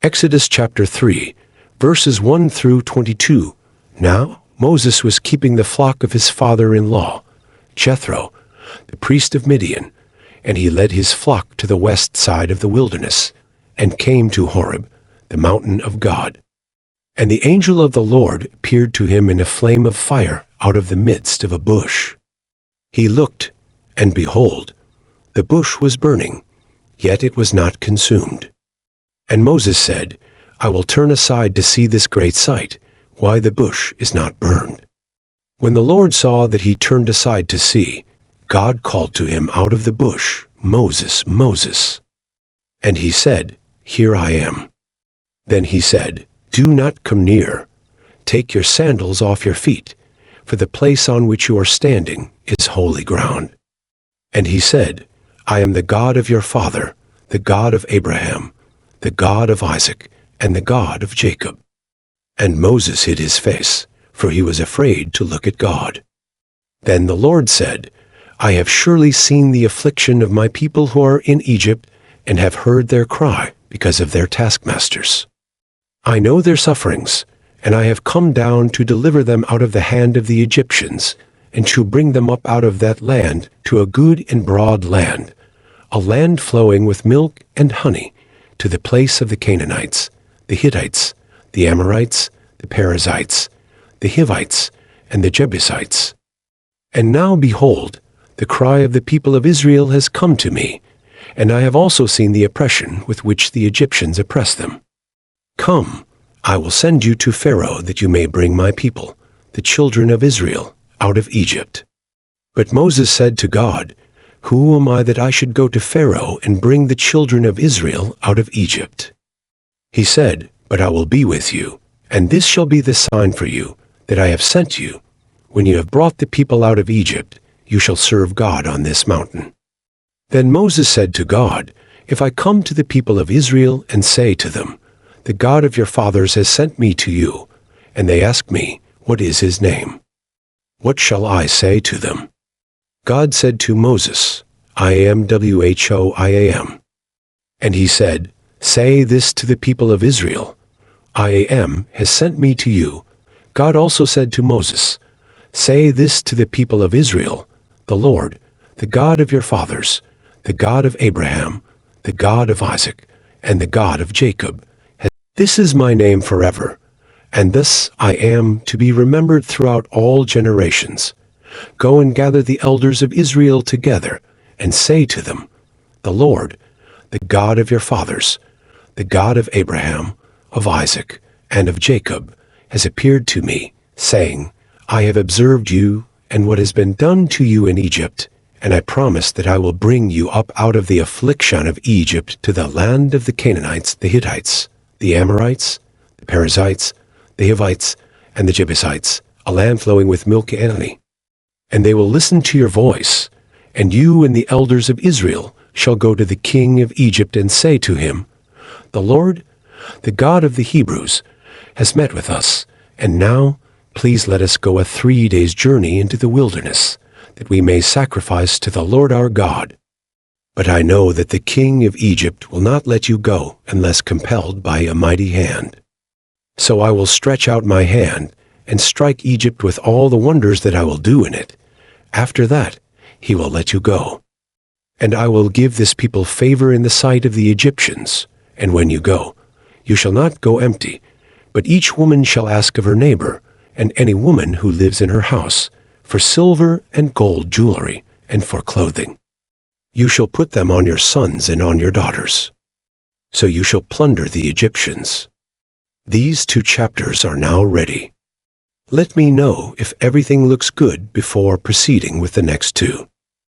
Exodus chapter 3, verses 1 through 22. Now Moses was keeping the flock of his father-in-law, Jethro, the priest of Midian, and he led his flock to the west side of the wilderness, and came to Horeb, the mountain of God. And the angel of the Lord appeared to him in a flame of fire out of the midst of a bush. He looked, and behold, the bush was burning, yet it was not consumed. And Moses said, I will turn aside to see this great sight, why the bush is not burned. When the Lord saw that he turned aside to see, God called to him out of the bush, Moses, Moses. And he said, Here I am. Then he said, Do not come near. Take your sandals off your feet, for the place on which you are standing is holy ground. And he said, I am the God of your father, the God of Abraham, the God of Isaac, and the God of Jacob. And Moses hid his face, for he was afraid to look at God. Then the Lord said, I have surely seen the affliction of my people who are in Egypt, and have heard their cry because of their taskmasters. I know their sufferings, and I have come down to deliver them out of the hand of the Egyptians, and to bring them up out of that land to a good and broad land, a land flowing with milk and honey, to the place of the Canaanites, the Hittites, the Amorites, the Perizzites, the Hivites, and the Jebusites. And now behold, the cry of the people of Israel has come to me, and I have also seen the oppression with which the Egyptians oppress them. Come, I will send you to Pharaoh that you may bring my people, the children of Israel, out of Egypt. But Moses said to God, Who am I that I should go to Pharaoh and bring the children of Israel out of Egypt? He said, But I will be with you, and this shall be the sign for you, that I have sent you. When you have brought the people out of Egypt, you shall serve God on this mountain. Then Moses said to God, If I come to the people of Israel and say to them, The God of your fathers has sent me to you, and they ask me, What is his name? What shall I say to them? God said to Moses, I am WHOIAM. And he said, Say this to the people of Israel, I am has sent me to you. God also said to Moses, Say this to the people of Israel, The Lord, the God of your fathers, the God of Abraham, the God of Isaac, and the God of Jacob, This is my name forever, and thus I am to be remembered throughout all generations. Go and gather the elders of Israel together, and say to them, The Lord, the God of your fathers, the God of Abraham, of Isaac, and of Jacob, has appeared to me, saying, I have observed you, and what has been done to you in Egypt, and I promise that I will bring you up out of the affliction of Egypt to the land of the Canaanites, the Hittites, the Amorites, the Perizzites, the Hivites, and the Jebusites, a land flowing with milk and honey. And they will listen to your voice, and you and the elders of Israel shall go to the king of Egypt and say to him, The Lord, the God of the Hebrews, has met with us, and now please let us go a 3 days' journey into the wilderness, that we may sacrifice to the Lord our God. But I know that the king of Egypt will not let you go unless compelled by a mighty hand. So I will stretch out my hand and strike Egypt with all the wonders that I will do in it. After that, he will let you go. And I will give this people favor in the sight of the Egyptians. And when you go, you shall not go empty, but each woman shall ask of her neighbor, and any woman who lives in her house, for silver and gold jewelry, and for clothing. You shall put them on your sons and on your daughters. So you shall plunder the Egyptians. These 2 chapters are now ready. Let me know if everything looks good before proceeding with the next 2.